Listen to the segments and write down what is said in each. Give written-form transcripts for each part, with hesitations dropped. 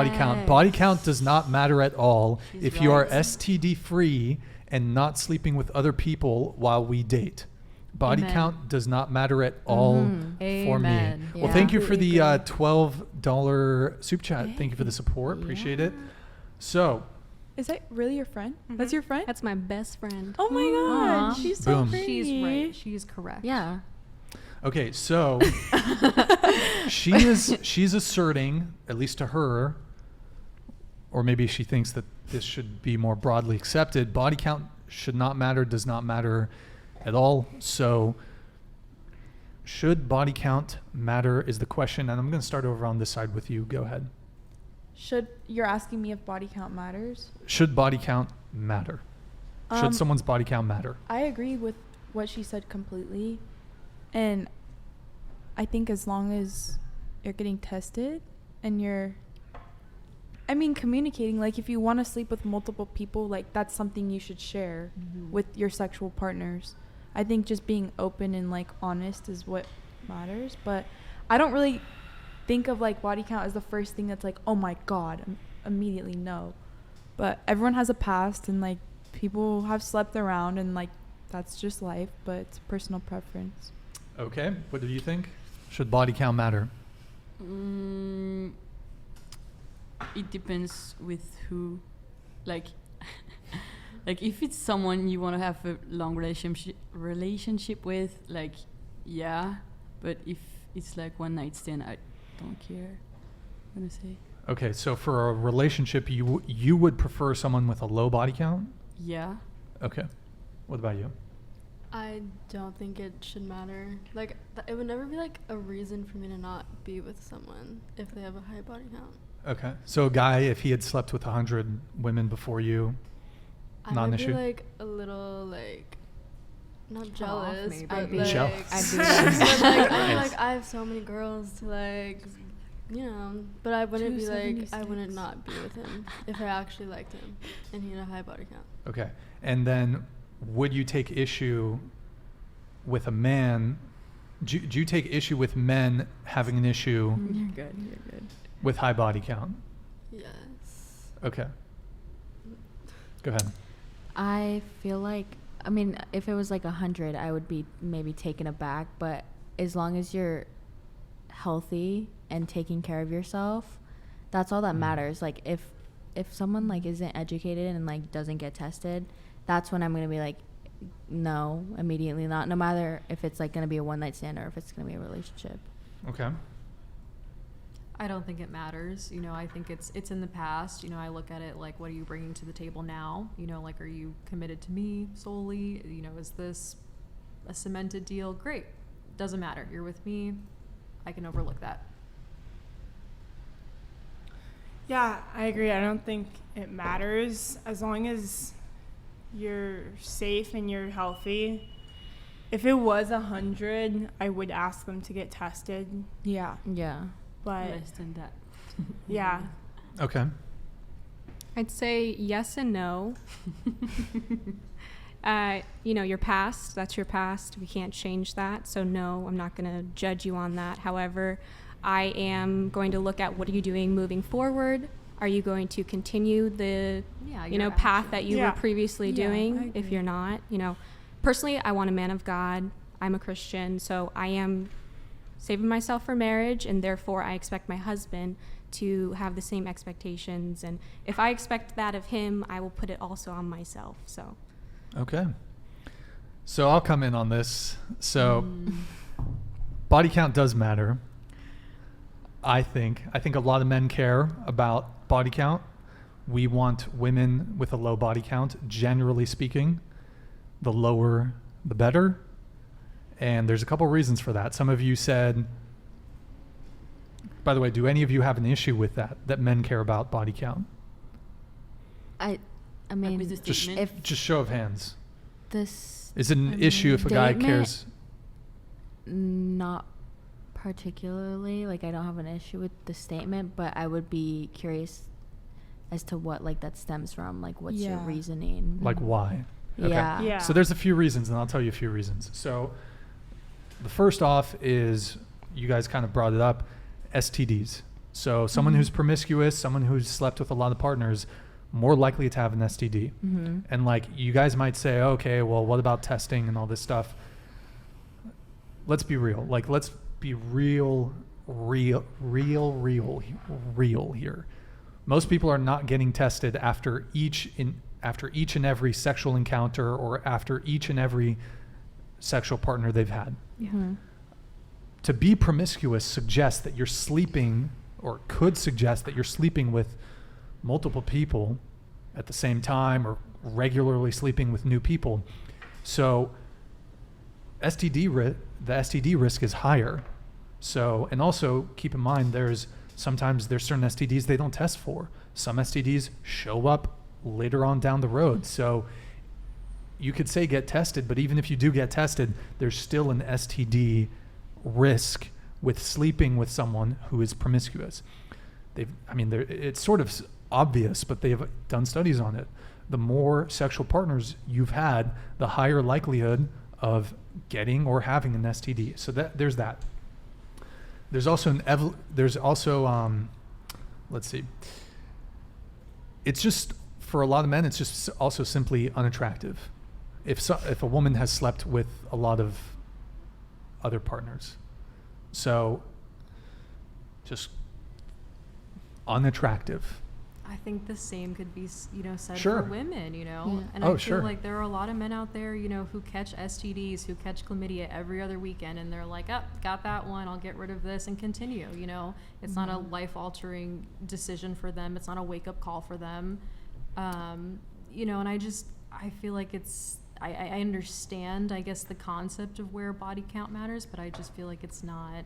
body count. Body count does not matter at all if you are STD free and not sleeping with other people while we date. Body count does not matter at all for me. Yeah. Well, thank you for the $12 soup chat. Hey. Thank you for the support. Appreciate it. So, is that really your friend? That's your friend? That's my best friend. Oh my God. She's so pretty. She's right. She's correct. Yeah. Okay, so she's asserting, at least to her, or maybe she thinks that this should be more broadly accepted, body count should not matter, does not matter at all. So should body count matter is the question, and I'm going to start over on this side with you. Go ahead. You're asking me if body count matters? Should body count matter? Should someone's body count matter? I agree with what she said completely. And I think as long as you're getting tested and you're communicating, like if you want to sleep with multiple people, like that's something you should share with your sexual partners. I think just being open and like honest is what matters. But I don't really think of like body count as the first thing that's like, oh my God, immediately no. But everyone has a past, and like people have slept around, and like that's just life, but it's personal preference. Okay, what do you think? Should body count matter? It depends with who. Like if it's someone you want to have a long relationship with, like, yeah. But if it's like one night stand, I don't care. I'm gonna say. Okay, so for a relationship, you would prefer someone with a low body count? Yeah. Okay. What about you? I don't think it should matter. Like, it would never be like a reason for me to not be with someone if they have a high body count. Okay. So a guy, if he had slept with 100 women before you, not an issue? I would be like a little like, not jealous, but I'd be like, jealous. I have so many girls to like, you know, but I wouldn't be like, I wouldn't not be with him if I actually liked him and he had a high body count. Okay. And then would you take issue with a man? Do you take issue with men having an issue You're good. with high body count? Yes. Okay. Go ahead. I feel like, if it was like 100, I would be maybe taken aback, but as long as you're healthy and taking care of yourself, that's all that matters. Like if someone like isn't educated and like doesn't get tested, that's when I'm going to be like, no, immediately not, no matter if it's like going to be a one night stand or if it's going to be a relationship. Okay. I don't think it matters. I think it's in the past. I look at it like, what are you bringing to the table now? Like, are you committed to me solely? Is this a cemented deal? Great. Doesn't matter. You're with me. I can overlook that. Yeah, I agree. I don't think it matters as long as you're safe and you're healthy. If it was 100, I would ask them to get tested. Yeah. But less than that. Yeah. Okay. I'd say yes and no. Your past, that's your past. We can't change that. So no, I'm not going to judge you on that. However, I am going to look at what are you doing moving forward. Are you going to continue the, path that you were previously doing? If you're not, personally, I want a man of God. I'm a Christian, so I am saving myself for marriage, and therefore I expect my husband to have the same expectations. And if I expect that of him, I will put it also on myself. So. Okay. So I'll come in on this. So body count does matter. I think a lot of men care about body count. We want women with a low body count, generally speaking. The lower, the better. And there's a couple reasons for that. Some of you said, by the way, do any of you have an issue with that men care about body count? I mean, just show of hands. This is it an issue if a guy cares? Not particularly. Like, I don't have an issue with the statement, but I would be curious as to what like that stems from. Like, what's your reasoning? Like, why? Okay. Yeah. So there's a few reasons, and I'll tell you a few reasons. So the first off is, you guys kind of brought it up, STDs. So someone who's promiscuous, someone who's slept with a lot of partners, more likely to have an STD. And like, you guys might say, okay, well, what about testing and all this stuff? Let's be real. Like, let's be real here. Most people are not getting tested after each and every sexual encounter or after each and every sexual partner they've had. To be promiscuous suggests that you're sleeping, or could suggest that you're sleeping with multiple people at the same time, or regularly sleeping with new people. So the STD risk is higher. So, and also keep in mind, sometimes there's certain STDs they don't test for. Some STDs show up later on down the road. So you could say get tested, but even if you do get tested, there's still an STD risk with sleeping with someone who is promiscuous. It's sort of obvious, but they've done studies on it. The more sexual partners you've had, the higher likelihood of getting or having an STD. So there's that. There's also let's see. It's just, for a lot of men, it's just also simply unattractive. If a woman has slept with a lot of other partners. So just unattractive. I think the same could be, said Sure. for women, Yeah. And Oh, I feel sure. like there are a lot of men out there, who catch STDs, who catch chlamydia every other weekend, and they're like, oh, got that one, I'll get rid of this and continue, It's not a life-altering decision for them. It's not a wake-up call for them. And I feel like I understand, I guess, the concept of where body count matters, but I just feel like it's not,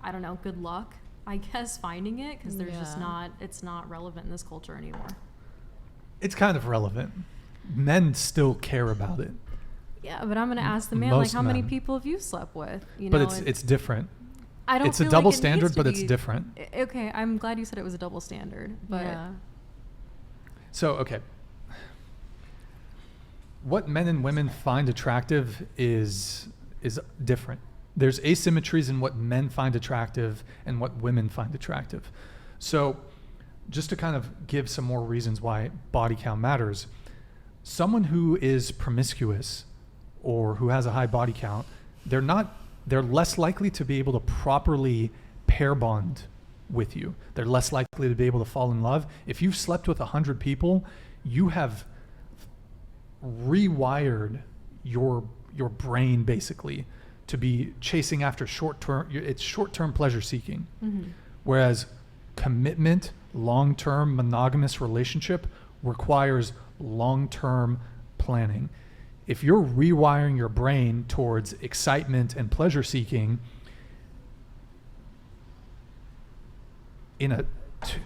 I don't know, good luck, I guess, finding it, because there's just it's not relevant in this culture anymore. It's kind of relevant. Men still care about it. Yeah, but I'm going to ask the man, Most how many men. people have you slept with? But it's different. I don't It's a feel double like it standard, needs to but it's be- different. Okay, I'm glad you said it was a double standard, but So, okay. What men and women find attractive is different. There's asymmetries in what men find attractive and what women find attractive. So, just to kind of give some more reasons why body count matters, someone who is promiscuous or who has a high body count, they're less likely to be able to properly pair bond with you. They're less likely to be able to fall in love. If you've slept with 100 people, you have rewired your brain basically to be chasing after short-term pleasure seeking. Whereas commitment, long-term monogamous relationship requires long-term planning. If you're rewiring your brain towards excitement and pleasure seeking in a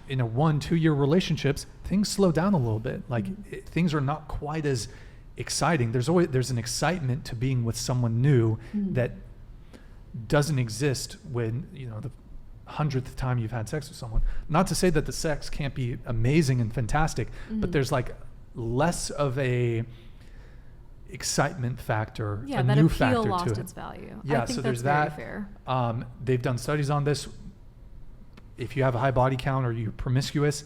1-2 year relationships, things slow down a little bit. Things are not quite as exciting. There's an excitement to being with someone new that doesn't exist when the 100th time you've had sex with someone. Not to say that the sex can't be amazing and fantastic, but there's less of a excitement factor, yeah, a that new appeal factor lost to it. its value. Yeah, I think so that's there's very that. fair. They've done studies on this. If you have a high body count or you're promiscuous,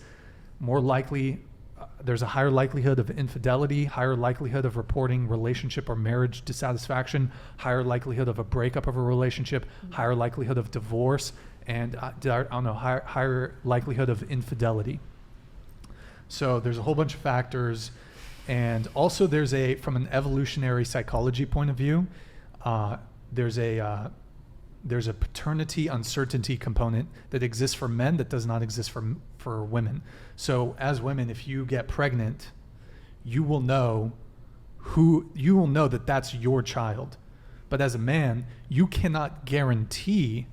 more likely there's a higher likelihood of infidelity, higher likelihood of reporting relationship or marriage dissatisfaction, higher likelihood of a breakup of a relationship, higher likelihood of divorce, and higher likelihood of infidelity. So there's a whole bunch of factors. And also from an evolutionary psychology point of view, there's a paternity uncertainty component that exists for men that does not exist for women. So as women, if you get pregnant, you will know that that's your child. But as a man, you cannot guarantee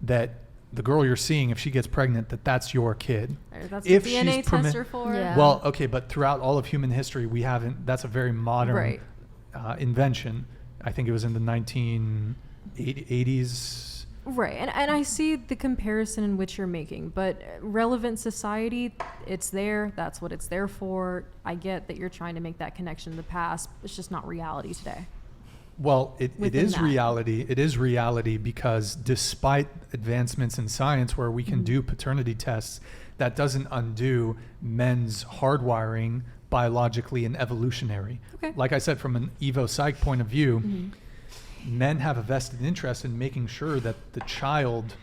that the girl you're seeing, if she gets pregnant, that's your kid. That's if what DNA she's tests are for. Yeah. Well, okay, but throughout all of human history, that's a very modern invention. I think it was in the 1980s. Right, and I see the comparison in which you're making, but relevant society, it's there. That's what it's there for. I get that you're trying to make that connection to the past. It's just not reality today. Well, it within is that. reality. It is reality because despite advancements in science where we can do paternity tests, that doesn't undo men's hardwiring biologically and evolutionary. Okay. Like I said, from an evo psych point of view, men have a vested interest in making sure that the child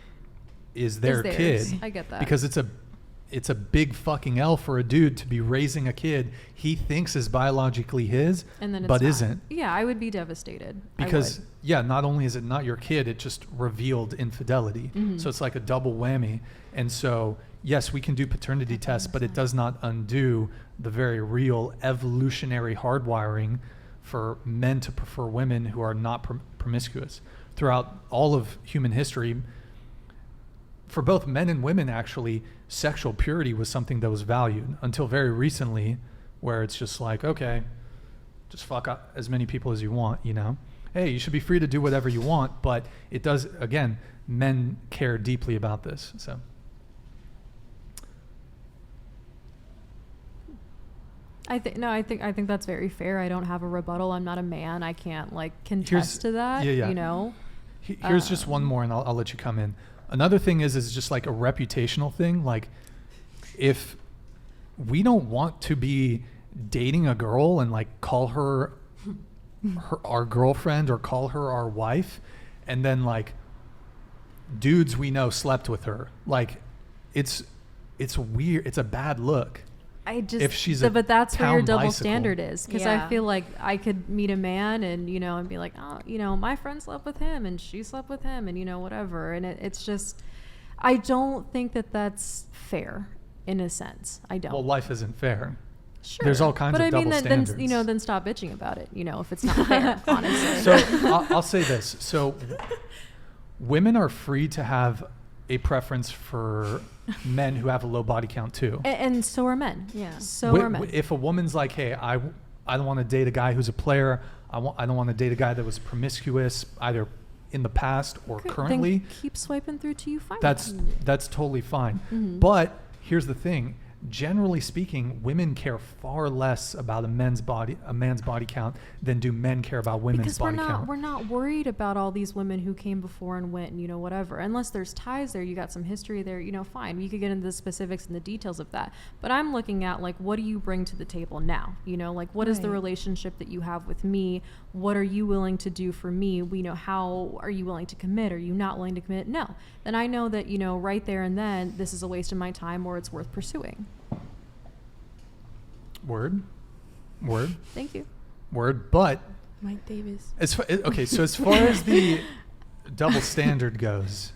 is their theirs. kid. I get that. Because it's a big fucking L for a dude to be raising a kid he thinks is biologically his, And then it's but not. isn't. Yeah, I would be devastated. I Because would. yeah, not only is it not your kid, it just revealed infidelity. So it's like a double whammy. And so yes, we can do paternity tests, but it does not undo the very real evolutionary hardwiring for men to prefer women who are not promiscuous. Throughout all of human history, for both men and women, actually, sexual purity was something that was valued until very recently, where it's just like, okay, just fuck up as many people as you want, you know? Hey, you should be free to do whatever you want, but it does, again, men care deeply about this, so. I think that's very fair. I don't have a rebuttal. I'm not a man. I can't like contest to that. yeah. You know. Here's just one more, and I'll let you come in. Another thing is just like a reputational thing. Like, if we don't want to be dating a girl and like call her our girlfriend or call her our wife, and then like dudes we know slept with her, like it's weird. It's a bad look. If she's but that's where your town double bicycle. standard is, because Yeah. I feel like I could meet a man and and be like, oh, my friend slept with him and she slept with him and whatever, and it's just, I don't think that that's fair in a sense. I don't. Well, life isn't fair. Sure. There's all kinds but of I mean, double then, standards. then stop bitching about it. If it's not fair, honestly. So I'll say this. So women are free to have a preference for men who have a low body count too. And so are men. Yeah. So are men. If a woman's like, hey, I don't want to date a guy who's a player. I don't want to date a guy that was promiscuous either in the past or Good. currently. Then keep swiping through till you find That's totally fine. But here's the thing. Generally speaking, women care far less about a man's body count than do men care about women's because body count. we're not worried about all these women who came before and went and whatever. Unless there's ties there, you got some history there, fine. We could get into the specifics and the details of that. But I'm looking at like, what do you bring to the table now? Like, what is the Right. relationship that you have with me? What are you willing to do for me? How are you willing to commit? Are you not willing to commit? No. Then I know that, right there and then, this is a waste of my time or it's worth pursuing. Word. Thank you. Word. But Mike Davis. okay, so as far as the double standard goes,